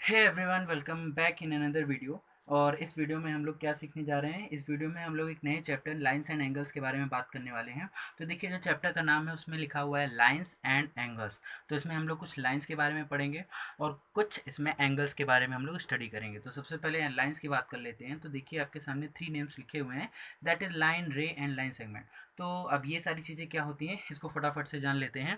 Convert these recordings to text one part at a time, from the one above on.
Hey everyone, welcome back in another video. और इस video में हम लोग क्या सीखने जा रहे हैं। इस वीडियो में हम लोग एक नए चैप्टर लाइंस एंड एंगल्स के बारे में बात करने वाले हैं। तो देखिए, जो चैप्टर का नाम है उसमें लिखा हुआ है लाइंस एंड एंगल्स। तो इसमें हम लोग कुछ लाइंस के बारे में पढ़ेंगे और कुछ इसमें एंगल्स के बारे में हम लोग स्टडी करेंगे। तो सबसे पहले लाइंस की बात कर लेते हैं। तो देखिए, आपके सामने 3 नेम्स लिखे हुए हैं, दैट इज लाइन, रे एंड लाइन सेगमेंट। तो अब ये सारी चीज़ें क्या होती हैं, इसको फटाफट से जान लेते हैं।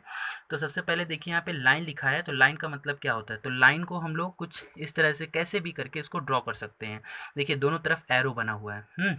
तो सबसे पहले देखिए, यहाँ पे लाइन लिखा है, तो लाइन का मतलब क्या होता है। तो लाइन को हम लोग कुछ इस तरह से कैसे भी करके इसको ड्रॉ कर सकते हैं। देखिए, दोनों तरफ एरो बना हुआ है।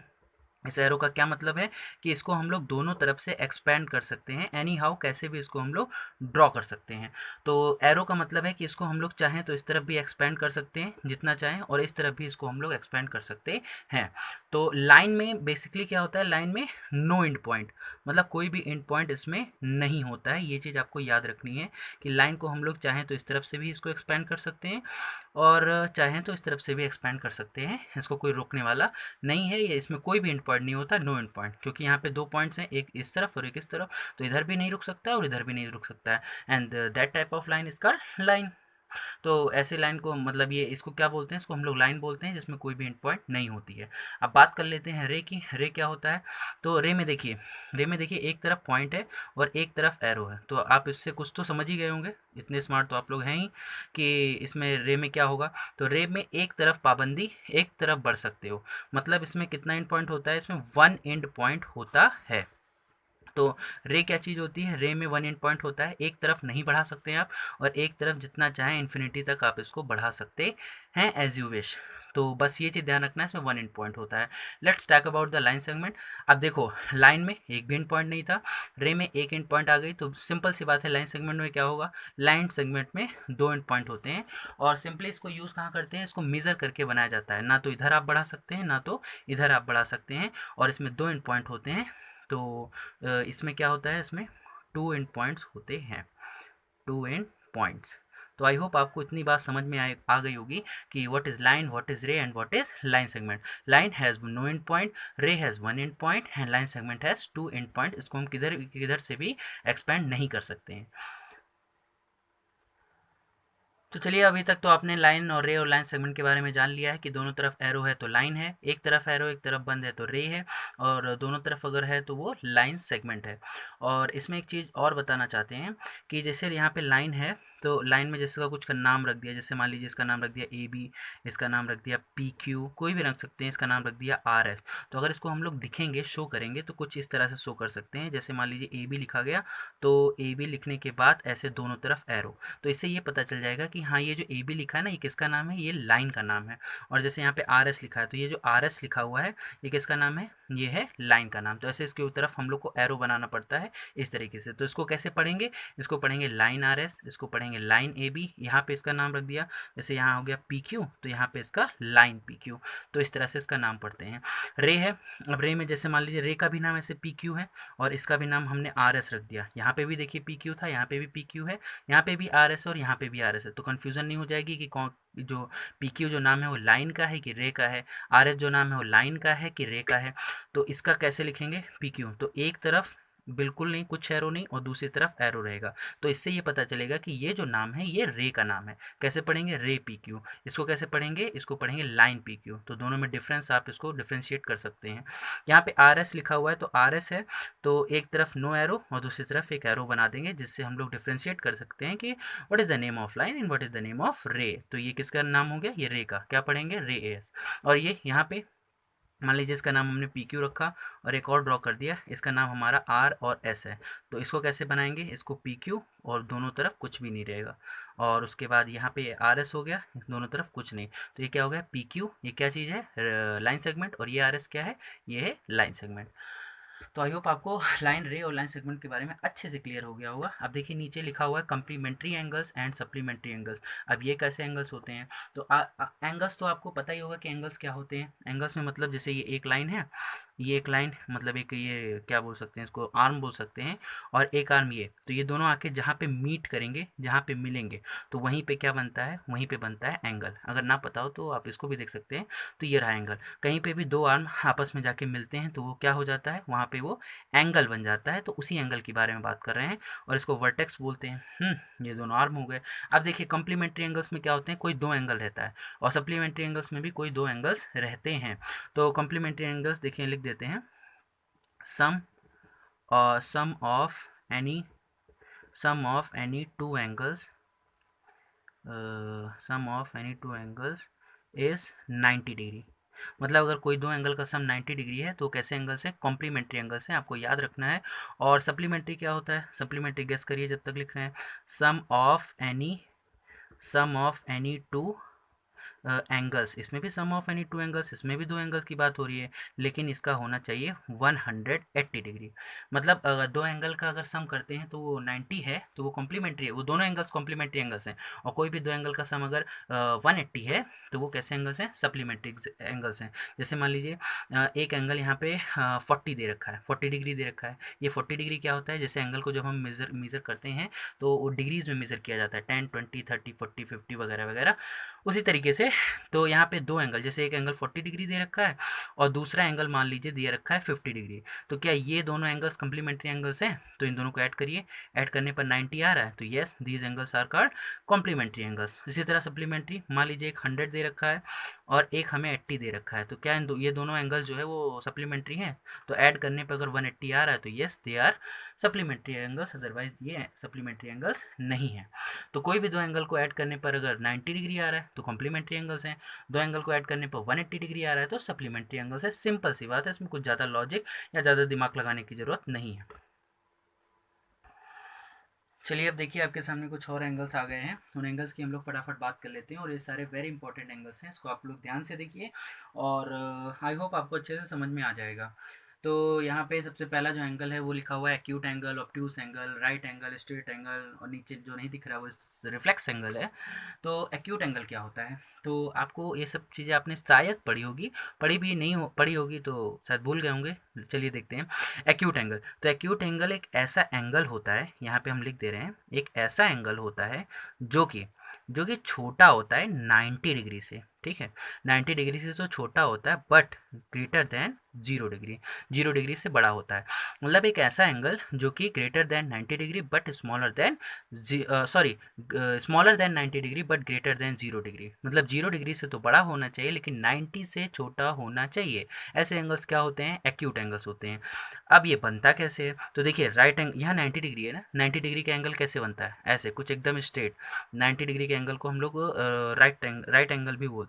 इस एरो का क्या मतलब है कि इसको हम लोग दोनों तरफ से एक्सपेंड कर सकते हैं, एनी हाउ कैसे भी इसको हम लोग ड्रॉ कर सकते हैं। तो एरो का मतलब है कि इसको हम लोग चाहें तो इस तरफ भी एक्सपेंड कर सकते हैं जितना चाहें, और इस तरफ भी इसको हम लोग एक्सपेंड कर सकते हैं। तो लाइन में बेसिकली क्या होता है, लाइन में नो एंड पॉइंट, मतलब कोई भी एंड पॉइंट इसमें नहीं होता है। ये चीज़ आपको याद रखनी है कि लाइन को हम लोग चाहें तो इस तरफ से भी इसको एक्सपेंड कर सकते हैं और चाहें तो इस तरफ से भी एक्सपेंड कर सकते हैं। इसको कोई रोकने वाला नहीं है। ये इसमें कोई भी एंड पॉइंट नहीं होता, नो एंड पॉइंट, क्योंकि यहाँ पे 2 पॉइंट्स हैं, एक इस तरफ और एक इस तरफ। तो इधर भी नहीं रुक सकता है और इधर भी नहीं रुक सकता है। And that type of line is called line. तो ऐसे लाइन को मतलब ये इसको क्या बोलते हैं, इसको हम लोग लाइन बोलते हैं जिसमें कोई भी एंड पॉइंट नहीं होती है। अब बात कर लेते हैं रे की। रे क्या होता है। तो रे में देखिए एक तरफ पॉइंट है और एक तरफ एरो है। तो आप इससे कुछ तो समझ ही गए होंगे, इतने स्मार्ट तो आप लोग हैं ही, कि इसमें रे में क्या होगा। तो रे में एक तरफ पाबंदी, एक तरफ बढ़ सकते हो। मतलब इसमें कितना एंड पॉइंट होता है, इसमें 1 एंड पॉइंट होता है। तो रे क्या चीज़ होती है, रे में 1 एंड पॉइंट होता है, एक तरफ नहीं बढ़ा सकते आप, और एक तरफ जितना चाहें इन्फिनिटी तक आप इसको बढ़ा सकते हैं एज यू विश। तो बस ये चीज़ ध्यान रखना है, इसमें 1 एंड पॉइंट होता है। Let's talk about the line segment. अब देखो, लाइन में एक भी एंड पॉइंट नहीं था, रे में एक एंड पॉइंट आ गई, तो सिंपल सी बात है, लाइन सेगमेंट में क्या होगा, लाइन सेगमेंट में 2 एंड पॉइंट होते हैं। और सिंपली इसको यूज़ कहाँ करते हैं, इसको मेज़र करके बनाया जाता है। ना तो इधर आप बढ़ा सकते हैं, ना तो इधर आप बढ़ा सकते हैं, और इसमें 2 एंड पॉइंट होते हैं। तो इसमें क्या होता है, इसमें 2 एंड पॉइंट्स होते हैं, 2 एंड पॉइंट्स। तो आई होप आपको इतनी बात समझ में आ गई होगी कि what is line, what is ray and what is line segment. Line has no end point, ray has 1 end point and line segment has 2 end point. इसको हम किधर किधर से भी एक्सपेंड नहीं कर सकते हैं। तो चलिए, अभी तक तो आपने लाइन और रे और लाइन सेगमेंट के बारे में जान लिया है कि दोनों तरफ एरो है तो लाइन है, एक तरफ एरो एक तरफ बंद है तो रे है, और दोनों तरफ अगर है तो वो लाइन सेगमेंट है। और इसमें एक चीज़ और बताना चाहते हैं कि जैसे यहाँ पे लाइन है, तो लाइन में जैसे का कुछ का नाम रख दिया, जैसे मान लीजिए इसका नाम रख दिया ए बी, इसका नाम रख दिया पी क्यू, कोई भी रख सकते हैं, इसका नाम रख दिया आर एस। तो अगर इसको हम लोग दिखेंगे, शो करेंगे, तो कुछ इस तरह से शो कर सकते हैं। जैसे मान लीजिए ए बी लिखा गया, तो ए बी लिखने के बाद ऐसे दोनों तरफ एरो। तो इससे ये पता चल जाएगा कि हाँ, ये जो ए बी लिखा है ना, ये किसका नाम है, ये लाइन का नाम है। और जैसे यहाँ पे आर एस लिखा है, तो ये जो आर एस लिखा हुआ है, ये किसका नाम है, ये है लाइन का नाम। तो ऐसे इसके तरफ हम लोग को एरो बनाना पड़ता है इस तरीके से। तो इसको कैसे पढ़ेंगे, इसको पढ़ेंगे लाइन आर एस, इसको पढ़ेंगे लाइन ए बी, यहाँ पे इसका नाम रख दिया, जैसे यहाँ हो गया पी क्यू, तो यहाँ पे इसका लाइन पी क्यू। तो इस तरह से इसका नाम पढ़ते हैं। रे है, अब रे में जैसे मान लीजिए रे का भी नाम ऐसे पी क्यू है, और इसका भी नाम हमने आर एस रख दिया। यहाँ पे भी देखिए पी क्यू था, यहाँ पे भी पी क्यू है, यहाँ पे भी आर एस और यहाँ पे भी आर एस है। तो कन्फ्यूज़न नहीं हो जाएगी कि कौन, जो पी क्यू जो नाम है वो लाइन का है कि रे का है, आर एस जो नाम है वो लाइन का है कि रे का है। तो इसका कैसे लिखेंगे, पी क्यू, तो एक तरफ बिल्कुल नहीं, कुछ एरो नहीं, और दूसरी तरफ एरो रहेगा। तो इससे ये पता चलेगा कि ये जो नाम है ये रे का नाम है। कैसे पढ़ेंगे, रे पी क्यू। इसको कैसे पढ़ेंगे, इसको पढ़ेंगे लाइन पी क्यू। तो दोनों में डिफरेंस आप इसको डिफ्रेंशिएट कर सकते हैं। यहाँ पे आर एस लिखा हुआ है, तो आर एस है, तो एक तरफ नो एरो और दूसरी तरफ एक एरो बना देंगे, जिससे हम लोग डिफ्रेंशिएट कर सकते हैं कि what is the name of line and what is the name of रे। तो ये किसका नाम हो गया, ये रे का। क्या पढ़ेंगे, रे एस। और ये यहाँ पे मान लीजिए इसका नाम हमने पी क्यू रखा, और एक और ड्रॉ कर दिया, इसका नाम हमारा आर और एस है। तो इसको कैसे बनाएंगे, इसको पी क्यू और दोनों तरफ कुछ भी नहीं रहेगा, और उसके बाद यहाँ पे आर एस हो गया, दोनों तरफ कुछ नहीं। तो ये क्या हो गया, पी क्यू, ये क्या चीज़ है, लाइन सेगमेंट, और ये आर एस क्या है, ये है लाइन सेगमेंट। तो आई होप आपको लाइन रे और लाइन सेगमेंट के बारे में अच्छे से क्लियर हो गया होगा। अब देखिए, नीचे लिखा हुआ है complementary angles and supplementary angles. अब ये कैसे एंगल्स होते हैं, तो एंगल्स तो आपको पता ही होगा कि एंगल्स क्या होते हैं। एंगल्स में मतलब जैसे ये एक लाइन है, ये एक लाइन, मतलब एक ये क्या बोल सकते हैं इसको, आर्म बोल सकते हैं, और एक आर्म ये, तो ये दोनों आके जहाँ पे मीट करेंगे, जहाँ पे मिलेंगे, तो वहीं पे क्या बनता है, वहीं पे बनता है एंगल। अगर ना पता हो तो आप इसको भी देख सकते हैं। तो ये रहा एंगल। कहीं पे भी दो आर्म आपस में जाके मिलते हैं तो वो क्या हो जाता है, वहाँ पे वो एंगल बन जाता है। तो उसी एंगल के बारे में बात कर रहे हैं, और इसको वर्टेक्स बोलते हैं। ये दोनों आर्म हो गए। अब देखिए कॉम्प्लीमेंट्री एंगल्स में क्या होते हैं, कोई दो एंगल रहता है, और सप्लीमेंट्री एंगल्स में भी कोई दो एंगल्स रहते हैं। तो कॉम्प्लीमेंट्री एंगल्स देखिए लिख देते हैं, sum sum of any sum of any two angles sum of any two angles is 90 degree. मतलब अगर कोई दो एंगल का सम 90 डिग्री है तो कैसे एंगल से, कॉम्प्लीमेंट्री एंगल से, आपको याद रखना है। और सप्लीमेंट्री क्या होता है, सप्लीमेंट्री गेस करिए जब तक लिख रहे हैं, सम ऑफ एनी टू एंगल्स, इसमें भी सम ऑफ एनी टू एंगल्स, इसमें भी दो एंगल्स की बात हो रही है, लेकिन इसका होना चाहिए 180 डिग्री। मतलब अगर दो एंगल का अगर सम करते हैं तो वो 90 है तो वो कॉम्प्लीमेंट्री है, वो दोनों एंगल्स कॉम्प्लीमेंट्री एंगल्स हैं। और कोई भी दो एंगल का सम अगर 180 है तो वो कैसे एंगल्स हैं, सप्लीमेंट्री एंगल्स हैं। जैसे मान लीजिए एक एंगल यहाँ पे 40 दे रखा है, 40 डिग्री दे रखा है। ये 40 डिग्री क्या होता है, जैसे एंगल को जब हम मेज़र करते हैं तो वो डिग्रीज में मेज़र किया जाता है, 10 20 30 40 50 वगैरह वगैरह, उसी तरीके से। तो यहाँ पे दो एंगल, जैसे एक एंगल 40 डिग्री दे रखा है और दूसरा एंगल मान लीजिए दिया रखा है 50 डिग्री। तो क्या ये दोनों एंगल्स कम्प्लीमेंट्री एंगल्स हैं, तो इन दोनों को ऐड करिए, ऐड करने पर 90 आ रहा है, तो yes these angles are called complementary angles. इसी तरह सप्लीमेंट्री, मान लीजिए एक 100 दे रखा है और एक हमें 80 दे रखा है, तो क्या ये दोनों एंगल जो है वो सप्लीमेंट्री हैं। तो ऐड करने पर अगर 180 आ रहा है तो yes they are supplementary angles, otherwise ये सप्लीमेंट्री एंगल्स नहीं है। तो कोई भी दो एंगल को ऐड करने पर अगर 90 डिग्री आ रहा है तो कॉम्प्लीमेंट्री एंगल्स हैं, दो एंगल को ऐड करने पर 180 डिग्री आ रहा है तो सप्लीमेंट्री एंगल्स है। सिंपल सी बात है, इसमें कुछ ज़्यादा लॉजिक या ज़्यादा दिमाग लगाने की ज़रूरत नहीं है। चलिए अब देखिए आपके सामने कुछ और एंगल्स आ गए हैं, उन एंगल्स की हम लोग फटाफट बात कर लेते हैं। और ये सारे वेरी इंपॉर्टेंट एंगल्स हैं, इसको आप लोग ध्यान से देखिए और आई होप आपको अच्छे से समझ में आ जाएगा। तो यहाँ पे सबसे पहला जो एंगल है वो लिखा हुआ है acute angle, obtuse angle, right angle, straight angle, और नीचे जो नहीं दिख रहा है वो रिफ्लेक्स एंगल है। तो एक्यूट एंगल क्या होता है, तो आपको ये सब चीज़ें आपने शायद पढ़ी होगी, पढ़ी भी नहीं हो, पढ़ी होगी तो शायद भूल गए होंगे। चलिए देखते हैं एक्यूट एंगल। तो एक्यूट एंगल एक ऐसा एंगल होता है, यहाँ पे हम लिख दे रहे हैं, एक ऐसा एंगल होता है जो कि छोटा होता है 90 डिग्री से, ठीक है, 90 डिग्री से तो छोटा होता है, but greater than 0 degree, 0 degree से बड़ा होता है। मतलब एक ऐसा एंगल जो कि greater than 90 degree but smaller than, sorry, smaller than 90 degree but greater than 0 degree. मतलब 0 डिग्री से तो बड़ा होना चाहिए लेकिन 90 से छोटा होना चाहिए। ऐसे एंगल्स क्या होते हैं, एक्यूट एंगल्स होते हैं। अब ये बनता कैसे है, तो देखिए राइट एंगल यहाँ 90 डिग्री है ना, 90 डिग्री का एंगल कैसे बनता है, ऐसे कुछ एकदम स्ट्रेट। 90 डिग्री के एंगल को हम लोग राइट एंगल भी बोलते हैं।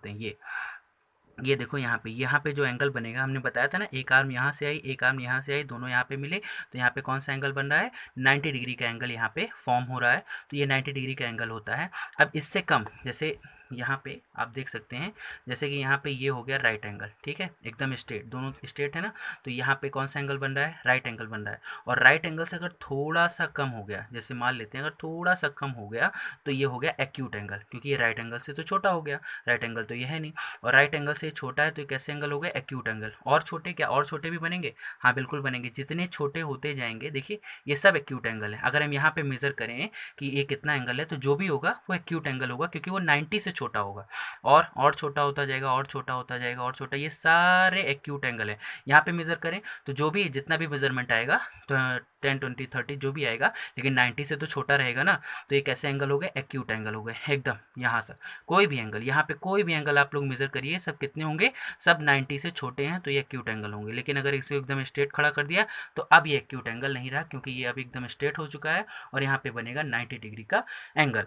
ये देखो यहाँ पे जो एंगल बनेगा, हमने बताया था ना, एक आर्म यहाँ से आई, एक आर्म यहाँ से आई, दोनों यहाँ पे मिले, तो यहाँ पे कौन सा एंगल बन रहा है, 90 डिग्री का एंगल यहाँ पे फॉर्म हो रहा है। तो ये 90 डिग्री का एंगल होता है। अब इससे कम, जैसे यहाँ पे आप देख सकते हैं, जैसे कि यहाँ पे ये हो गया राइट एंगल, ठीक है, एकदम स्ट्रेट, दोनों स्ट्रेट है ना, तो यहाँ पे कौन सा एंगल बन रहा है, राइट एंगल बन रहा है। और राइट एंगल से अगर थोड़ा सा कम हो गया, जैसे मान लेते हैं अगर थोड़ा सा कम हो गया, तो ये हो गया एक्यूट एंगल, क्योंकि ये राइट एंगल से तो छोटा हो गया, राइट एंगल तो ये है नहीं, और राइट एंगल से छोटा है, तो कैसे एंगल हो गया, एक्यूट एंगल। और छोटे, क्या और छोटे भी बनेंगे, हाँ बिल्कुल बनेंगे, जितने छोटे होते जाएंगे, देखिए ये सब एक्यूट एंगल है। अगर हम यहाँ पे मेजर करें कि ये कितना एंगल है, तो जो भी होगा वो एक्यूट एंगल होगा, क्योंकि वो 90 से छोटा होगा, और छोटा होता जाएगा, और छोटा होता जाएगा, और छोटा, ये सारे एक्यूट एंगल है। यहाँ पे मेजर करें तो जो भी जितना भी मेजरमेंट आएगा, तो 10 20 30 जो भी आएगा, लेकिन 90 से तो छोटा रहेगा ना, तो ये कैसे एंगल हो गए, एक्यूट एंगल हो गए एकदम। यहाँ से कोई भी एंगल, यहाँ पे कोई भी एंगल आप लोग मेजर करिए, सब कितने होंगे, सब 90 से छोटे हैं, तो ये एक्यूट एंगल होंगे। लेकिन अगर इसे एकदम स्ट्रेट खड़ा कर दिया तो अब ये एक्यूट एंगल नहीं रहा, क्योंकि ये अब एकदम स्ट्रेट हो चुका है और यहाँ पे बनेगा 90 डिग्री का एंगल।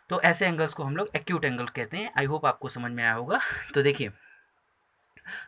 तो ऐसे एंगल्स को हम लोग एक्यूट एंगल कहते हैं। आई होप आपको समझ में आया होगा। तो देखिए,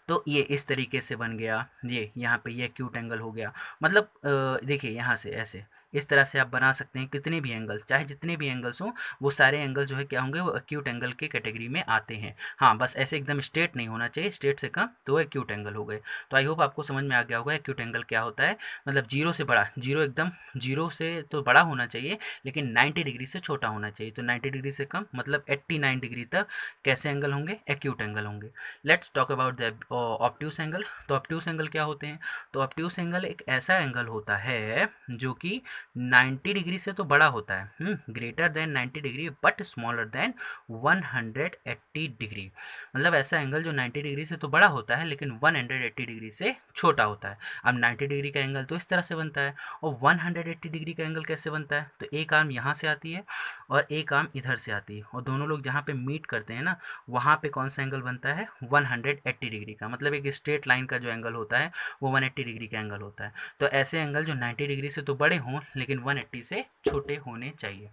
तो ये इस तरीके से बन गया, ये यहाँ पे ये एक्यूट एंगल हो गया। मतलब देखिए यहाँ से ऐसे इस तरह से आप बना सकते हैं कितने भी एंगल्स, चाहे जितने भी एंगल्स हों वो सारे एंगल जो है क्या होंगे, वो एक्यूट एंगल के कैटेगरी में आते हैं। हाँ, बस ऐसे एकदम स्ट्रेट नहीं होना चाहिए, स्ट्रेट से कम तो एक्यूट एंगल हो गए। तो आई होप आपको समझ में आ गया होगा एक्यूट एंगल क्या होता है। मतलब जीरो से बड़ा, जीरो एकदम जीरो से तो बड़ा होना चाहिए लेकिन 90 डिग्री से छोटा होना चाहिए। तो 90 डिग्री से कम मतलब 89 डिग्री तक कैसे एंगल होंगे, एक्यूट एंगल होंगे। Let's talk about the obtuse angle. तो ऑब्ट्यूस एंगल क्या होते हैं? तो ऑब्ट्यूस एंगल एक ऐसा एंगल होता है जो कि 90 डिग्री से तो बड़ा होता है, greater than 90 degree but smaller than 180 degree. मतलब ऐसा एंगल जो 90 डिग्री से तो बड़ा होता है लेकिन 180 डिग्री से छोटा होता है। अब 90 डिग्री का एंगल तो इस तरह से बनता है, और 180 डिग्री का एंगल कैसे बनता है? तो एक आर्म यहाँ से आती है और एक आर्म इधर से आती है, और दोनों लोग जहाँ पे मीट करते हैं ना, वहाँ पे कौन सा एंगल बनता है? 180 डिग्री का। मतलब एक स्ट्रेट लाइन का जो एंगल होता है वो 180 डिग्री का एंगल होता है। तो ऐसे एंगल जो 90 डिग्री से तो बड़े हों लेकिन 180 से छोटे होने चाहिए।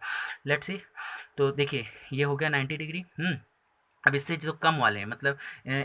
Let's see. तो देखिए ये हो गया 90 डिग्री। अब इससे जो कम वाले हैं, मतलब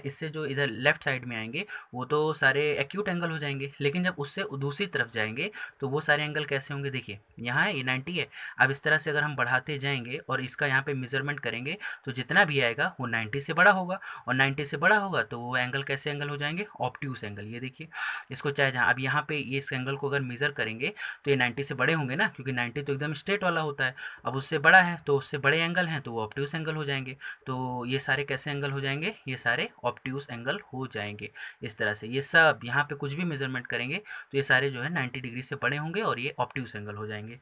इससे जो इधर लेफ्ट साइड में आएंगे वो तो सारे एक्यूट एंगल हो जाएंगे, लेकिन जब उससे दूसरी तरफ जाएंगे तो वो सारे एंगल कैसे होंगे? देखिए यहाँ है ये 90 है। अब इस तरह से अगर हम बढ़ाते जाएंगे और इसका यहाँ पे मेजरमेंट करेंगे तो जितना भी आएगा वो 90 से बड़ा होगा, और 90 से बड़ा होगा तो वो एंगल कैसे एंगल हो जाएंगे? Obtuse angle. ये देखिए इसको चाहे जहाँ, अब यहाँ पे ये इस एंगल को अगर मेजर करेंगे तो ये 90 से बड़े होंगे ना, क्योंकि 90 तो एकदम स्ट्रेट वाला होता है। अब उससे बड़ा है तो उससे बड़े एंगल हैं तो वो ऑब्ट्यूस एंगल हो जाएंगे। तो ये सारे कैसे एंगल हो जाएंगे? ये सारे ऑब्ट्यूस एंगल हो जाएंगे। इस तरह से ये सब यहाँ पे कुछ भी मेजरमेंट करेंगे तो ये सारे जो है 90 डिग्री से बड़े होंगे और ये ऑब्ट्यूस एंगल हो जाएंगे।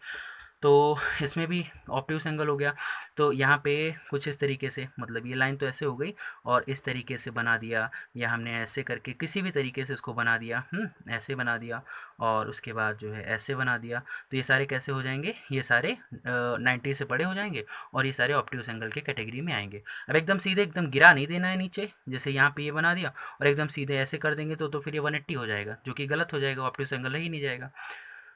तो इसमें भी ऑब्ट्यूस एंगल हो गया। तो यहाँ पे कुछ इस तरीके से, मतलब ये लाइन तो ऐसे हो गई और इस तरीके से बना दिया, या हमने ऐसे करके किसी भी तरीके से इसको बना दिया, ऐसे बना दिया, और उसके बाद जो है ऐसे बना दिया। तो ये सारे कैसे हो जाएंगे? ये सारे 90 से बड़े हो जाएंगे और ये सारे ऑब्ट्यूस एंगल के कैटेगरी में आएंगे। अब एकदम सीधे एकदम गिरा नहीं देना है नीचे, जैसे यहाँ पे ये बना दिया और एकदम सीधे ऐसे कर देंगे तो फिर ये 180 हो जाएगा, जो कि गलत हो जाएगा, ऑब्ट्यूस एंगल रह ही नहीं जाएगा।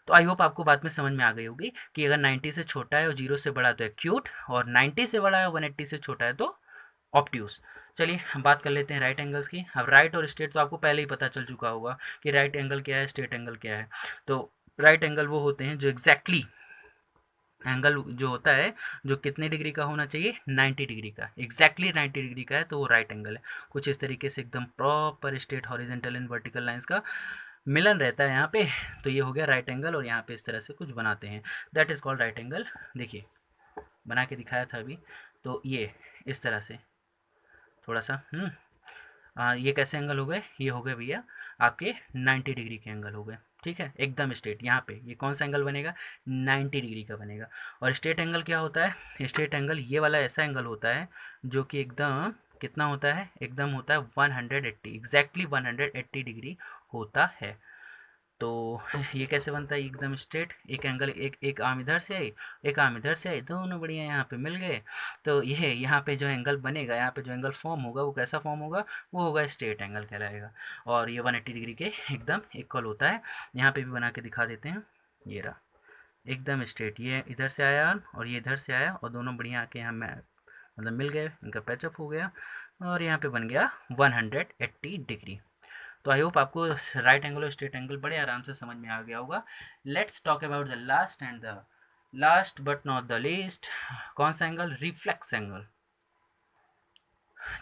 तो आई होप आपको बात में समझ में आ गई होगी कि अगर 90 से छोटा है और 0 से बड़ा है तो एक्यूट, और 90 से बड़ा है 180 से छोटा है तो ऑब्ट्यूस। चलिए हम बात कर लेते हैं राइट एंगल्स की। अब राइट और स्ट्रेट तो आपको पहले ही पता चल चुका होगा कि राइट एंगल क्या है, स्ट्रेट एंगल क्या है। तो राइट एंगल वो होते हैं जो एग्जैक्टली एंगल जो होता है जो कितने डिग्री का होना चाहिए? 90 डिग्री का। एग्जैक्टली 90 डिग्री का है तो वो राइट एंगल है। कुछ इस तरीके से एकदम proper straight horizontal and vertical lines का मिलन रहता है यहाँ पे। तो ये हो गया राइट एंगल, और यहाँ पे इस तरह से कुछ बनाते हैं, that is called right angle. देखिए बना के दिखाया था अभी। तो ये इस तरह से थोड़ा सा ये कैसे एंगल हो गए? ये हो गए भैया आपके 90 डिग्री के एंगल हो गए। ठीक है, एकदम स्ट्रेट। यहाँ पे ये कौन सा एंगल बनेगा? 90 डिग्री का बनेगा। और स्ट्रेट एंगल क्या होता है? स्ट्रेट एंगल ये वाला ऐसा एंगल होता है जो कि एकदम कितना होता है? एकदम होता है 180, एग्जैक्टली 180 डिग्री होता है। तो ये कैसे बनता है? एकदम स्ट्रेट, एक एंगल, एक आर्म इधर से आई, एक आर्म इधर से आई, दोनों बढ़िया यहाँ पे मिल गए। तो ये यहाँ पे जो एंगल बनेगा, यहाँ पे जो एंगल फॉर्म होगा वो कैसा फॉर्म होगा? वो होगा स्ट्रेट एंगल कहलाएगा। और ये 180 डिग्री के एकदम इक्वल होता है। यहाँ पे भी बना के दिखा देते हैं। ये रहा एकदम स्ट्रेट, ये इधर से आया आर्म और ये इधर से आया, और दोनों बढ़िया आके यहाँ मतलब मिल गए, इनका पैचअप हो गया, और यहाँ पे बन गया 180 डिग्री। तो आई होप आपको राइट एंगल और स्ट्रेट एंगल बड़े आराम से समझ में आ गया होगा। Let's talk about the last and the last but not the least. कौन सा एंगल? Reflex angle.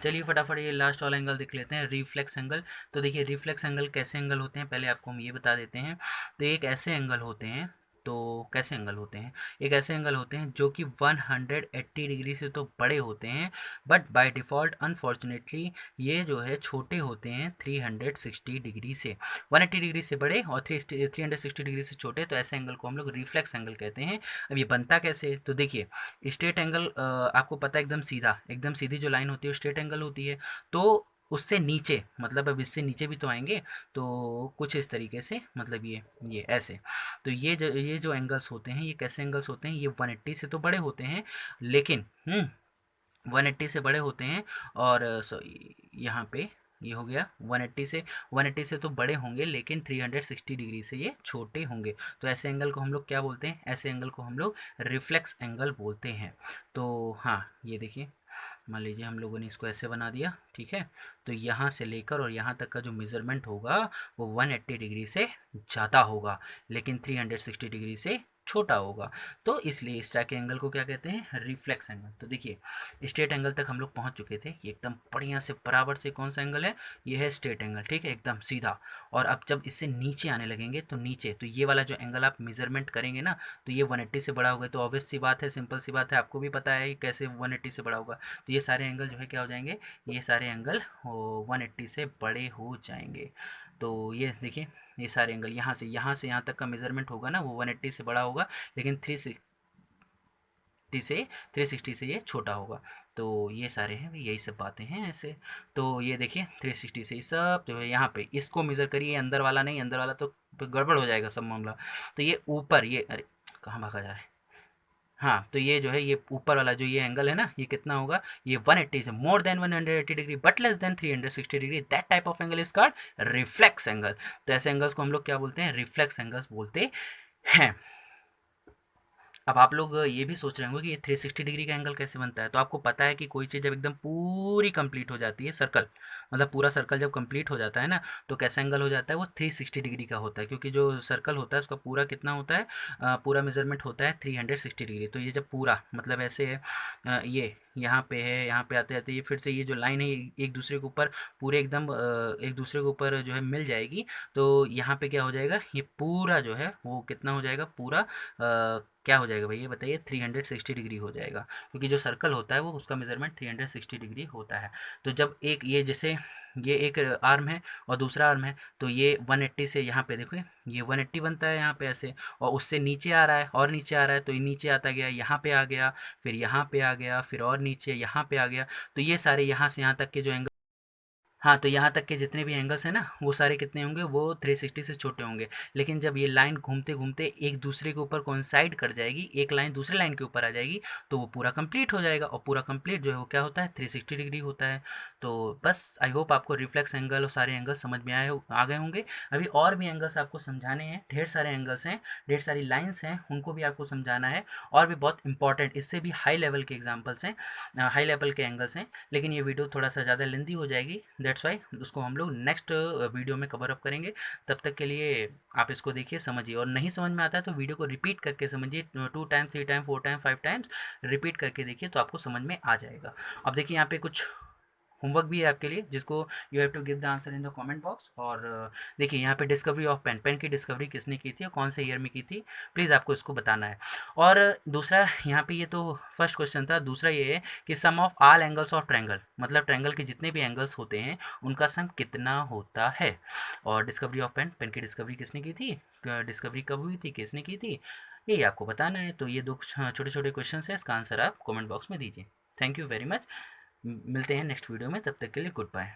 चलिए फटाफट ये लास्ट वाला एंगल देख लेते हैं, रिफ्लेक्स एंगल। तो देखिए रिफ्लेक्स एंगल कैसे एंगल होते हैं पहले आपको हम ये बता देते हैं। तो एक ऐसे एंगल होते हैं, तो कैसे एंगल होते हैं? एक ऐसे एंगल होते हैं जो कि 180 डिग्री से तो बड़े होते हैं, बट बाय डिफ़ॉल्ट अनफॉर्चुनेटली ये जो है छोटे होते हैं 360 डिग्री से। 180 डिग्री से बड़े और 360 डिग्री से छोटे, तो ऐसे एंगल को हम लोग रिफ्लेक्स एंगल कहते हैं। अब ये बनता कैसे? तो देखिए स्ट्रेट एंगल आपको पता है एकदम सीधा, एकदम सीधी जो लाइन होती है वो स्ट्रेट एंगल होती है। तो उससे नीचे, मतलब अब इससे नीचे भी तो आएंगे, तो कुछ इस तरीके से, मतलब ये ऐसे। तो ये जो एंगल्स होते हैं ये कैसे एंगल्स होते हैं? ये 180 से तो बड़े होते हैं, लेकिन 180 से बड़े होते हैं, और यहाँ पे ये हो गया 180 से तो बड़े होंगे लेकिन 360 डिग्री से ये छोटे होंगे। तो ऐसे एंगल को हम लोग क्या बोलते हैं? ऐसे एंगल को हम लोग रिफ्लेक्स एंगल बोलते हैं। तो हाँ ये देखिए, मान लीजिए हम लोगों ने इसको ऐसे बना दिया, ठीक है। तो यहाँ से लेकर और यहाँ तक का जो मेज़रमेंट होगा वो 180 डिग्री से ज़्यादा होगा, लेकिन 360 डिग्री से छोटा होगा। तो इसलिए इस तरह के एंगल को क्या कहते हैं, रिफ्लेक्स एंगल। तो देखिए स्ट्रेट एंगल तक हम लोग पहुंच चुके थे, ये एकदम बढ़िया से बराबर से कौन सा एंगल है, ये है स्ट्रेट एंगल, ठीक है, एकदम सीधा। और अब जब इससे नीचे आने लगेंगे तो नीचे, तो ये वाला जो एंगल आप मेजरमेंट करेंगे ना, तो ये 180 से बड़ा होगा। तो ऑब्वियस सी बात है, सिंपल सी बात है, आपको भी पता है कैसे 180 से बड़ा होगा। तो ये सारे एंगल जो है क्या हो जाएंगे, ये सारे एंगल 180 से बड़े हो जाएंगे। तो ये देखिए ये सारे एंगल यहाँ से यहाँ तक का मेजरमेंट होगा ना, वो 180 से बड़ा होगा, लेकिन 360 से ये छोटा होगा। तो ये सारे हैं भाई, यही सब बातें हैं ऐसे। तो ये देखिए 360 से ये सब जो है यहाँ पे इसको मेज़र करिए, अंदर वाला नहीं, अंदर वाला तो गड़बड़ हो जाएगा सब मामला। तो ये ऊपर, ये अरे कहाँ भागा जा रहा है, हाँ, तो ये जो है ये ऊपर वाला जो ये एंगल है ना, ये कितना होगा, ये 180 से more than 180 degree but less than 360 degree, that type of angle is called reflex angle. तो ऐसे एंगल्स को हम लोग क्या बोलते हैं, रिफ्लेक्स एंगल्स बोलते हैं। अब आप लोग ये भी सोच रहे होंगे कि ये 360 डिग्री का एंगल कैसे बनता है। तो आपको पता है कि कोई चीज़ जब एकदम पूरी कंप्लीट हो जाती है, सर्कल मतलब पूरा सर्कल जब कंप्लीट हो जाता है ना, तो कैसा एंगल हो जाता है, वो 360 डिग्री का होता है। क्योंकि जो सर्कल होता है उसका पूरा कितना होता है, पूरा मेजरमेंट होता है 360 डिग्री। तो ये जब पूरा मतलब ऐसे है, ये यहाँ पे है, यहाँ पे आते आते ये फिर से ये जो लाइन है एक दूसरे के ऊपर पूरे एकदम एक दूसरे के ऊपर जो है मिल जाएगी। तो यहाँ पे क्या हो जाएगा, ये पूरा जो है वो कितना हो जाएगा, पूरा क्या हो जाएगा भाई ये बताइए, 360 डिग्री हो जाएगा। क्योंकि जो सर्कल होता है वो उसका मेजरमेंट 360 डिग्री होता है। तो जब एक ये जैसे ये एक आर्म है और दूसरा आर्म है, तो ये 180 से यहाँ पे देखो ये 180 बनता है यहाँ पे ऐसे, और उससे नीचे आ रहा है और नीचे आ रहा है, तो ये नीचे आता गया, यहाँ पे आ गया, फिर यहाँ पे आ गया, फिर और नीचे यहाँ पे आ गया। तो ये सारे यहाँ से यहाँ तक के जो एंगल, हाँ, तो यहाँ तक के जितने भी एंगल्स हैं ना, वो सारे कितने होंगे, वो 360 से छोटे होंगे। लेकिन जब ये लाइन घूमते घूमते एक दूसरे के ऊपर कोइंसाइड कर जाएगी, एक लाइन दूसरे लाइन के ऊपर आ जाएगी, तो वो पूरा कंप्लीट हो जाएगा। और पूरा कंप्लीट जो है वो क्या होता है, 360 डिग्री होता है। तो बस आई होप आपको रिफ्लेक्स एंगल और सारे एंगल्स समझ में आ गए होंगे। अभी और भी एंगल्स आपको समझाने हैं, ढेर सारे एंगल्स हैं, ढेर सारी लाइन्स हैं, उनको भी आपको समझाना है। और भी बहुत इंपॉर्टेंट, इससे भी हाई लेवल के एग्जाम्पल्स हैं, हाई लेवल के एंगल्स हैं। लेकिन ये वीडियो थोड़ा सा ज़्यादा लेंदी हो जाएगी, दैट्स वाई उसको हम लोग नेक्स्ट वीडियो में कवर अप करेंगे। तब तक के लिए आप इसको देखिए, समझिए, और नहीं समझ में आता है तो वीडियो को रिपीट करके समझिए, 2 time 3 time 4 time 5 times repeat करके देखिए, तो आपको समझ में आ जाएगा। अब देखिए यहाँ पे कुछ होमवर्क भी है आपके लिए, जिसको you have to give the answer in the comment box. और देखिए यहाँ पे डिस्कवरी ऑफ पेन, पेन की डिस्कवरी किसने की थी और कौन से ईयर में की थी, प्लीज़ आपको इसको बताना है। और दूसरा यहाँ पे, ये तो फर्स्ट क्वेश्चन था, दूसरा ये है कि sum of all angles of triangle, मतलब ट्रायंगल के जितने भी एंगल्स होते हैं उनका सम कितना होता है। और डिस्कवरी ऑफ पेन, पेन की डिस्कवरी किसने की थी, डिस्कवरी कब हुई थी, किसने की थी, यही आपको बताना है। तो ये दो छोटे छोटे क्वेश्चन है, इसका आंसर आप कमेंट बॉक्स में दीजिए। Thank you very much. मिलते हैं नेक्स्ट वीडियो में, तब तक के लिए गुड बाय।